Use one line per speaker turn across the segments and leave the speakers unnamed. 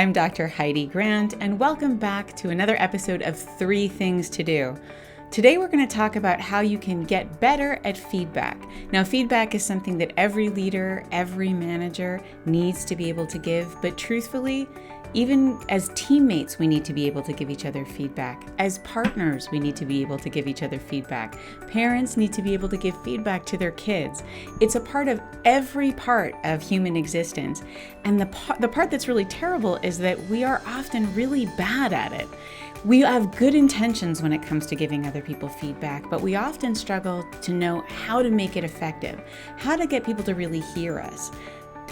I'm Dr. Heidi Grant, and welcome back to another episode of 3 Things to Do. Today we're going to talk about how you can get better at feedback. Now, feedback is something that every leader, every manager needs to be able to give, but truthfully, even as teammates, we need to be able to give each other feedback. As partners, we need to be able to give each other feedback. Parents need to be able to give feedback to their kids. It's a part of every part of human existence. And the part that's really terrible is that we are often really bad at it. We have good intentions when it comes to giving other people feedback, but we often struggle to know how to make it effective, how to get people to really hear us.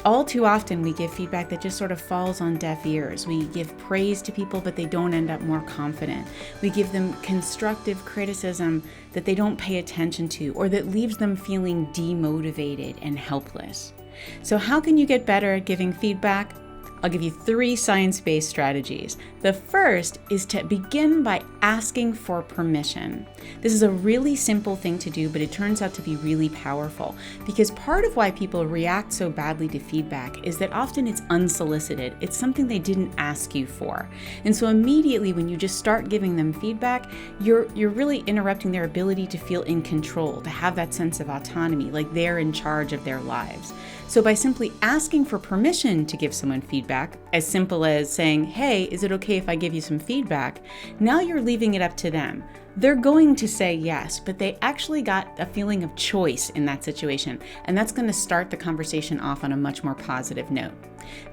All too often, we give feedback that just sort of falls on deaf ears. We give praise to people, but they don't end up more confident. We give them constructive criticism that they don't pay attention to, or that leaves them feeling demotivated and helpless. So how can you get better at giving feedback? I'll give you 3 science-based strategies. The first is to begin by asking for permission. This is a really simple thing to do, but it turns out to be really powerful because part of why people react so badly to feedback is that often it's unsolicited. It's something they didn't ask you for. And so immediately when you just start giving them feedback, you're really interrupting their ability to feel in control, to have that sense of autonomy, like they're in charge of their lives. So by simply asking for permission to give someone feedback, as simple as saying, hey, is it okay if I give you some feedback? Now you're leaving it up to them. They're going to say yes, but they actually got a feeling of choice in that situation. And that's going to start the conversation off on a much more positive note.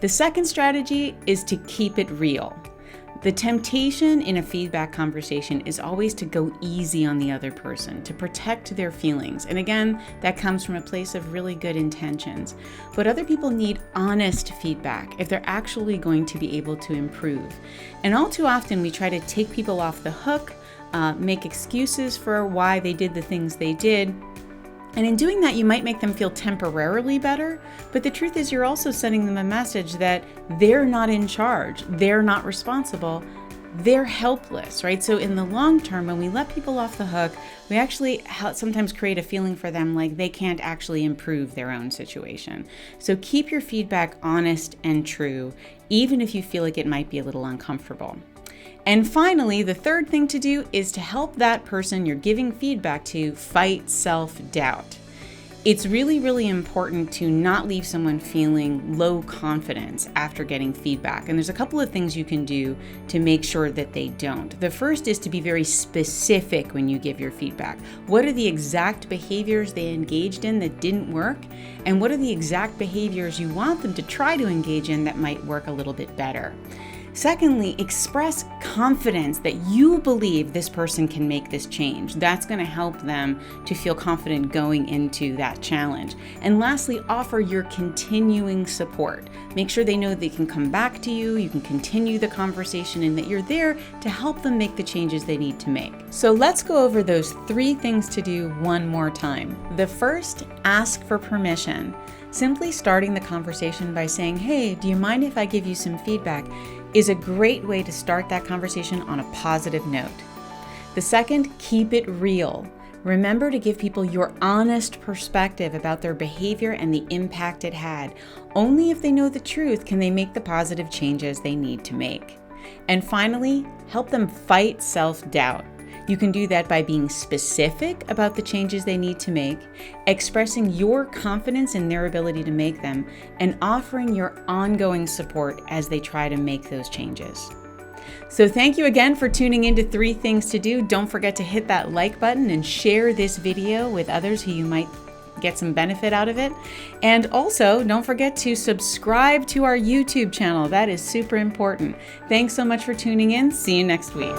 The second strategy is to keep it real. The temptation in a feedback conversation is always to go easy on the other person, to protect their feelings. And again, that comes from a place of really good intentions. But other people need honest feedback if they're actually going to be able to improve. And all too often, we try to take people off the hook, make excuses for why they did the things they did. And in doing that, you might make them feel temporarily better, but the truth is you're also sending them a message that they're not in charge, they're not responsible, they're helpless, right? So in the long term, when we let people off the hook, we actually sometimes create a feeling for them like they can't actually improve their own situation. So keep your feedback honest and true, even if you feel like it might be a little uncomfortable. And finally, the third thing to do is to help that person you're giving feedback to fight self-doubt. It's really, really important to not leave someone feeling low confidence after getting feedback. And there's a couple of things you can do to make sure that they don't. The first is to be very specific when you give your feedback. What are the exact behaviors they engaged in that didn't work? And what are the exact behaviors you want them to try to engage in that might work a little bit better? Secondly, express confidence that you believe this person can make this change. That's going to help them to feel confident going into that challenge. And lastly, offer your continuing support. Make sure they know they can come back to you, you can continue the conversation, and that you're there to help them make the changes they need to make. So let's go over those 3 things to do one more time. The first, ask for permission. Simply starting the conversation by saying, hey, do you mind if I give you some feedback? Is a great way to start that conversation on a positive note. The second, keep it real. Remember to give people your honest perspective about their behavior and the impact it had. Only if they know the truth can they make the positive changes they need to make. And finally, help them fight self-doubt. You can do that by being specific about the changes they need to make, expressing your confidence in their ability to make them, and offering your ongoing support as they try to make those changes. So thank you again for tuning into 3 Things to Do. Don't forget to hit that like button and share this video with others who you might get some benefit out of it. And also, don't forget to subscribe to our YouTube channel. That is super important. Thanks so much for tuning in. See you next week.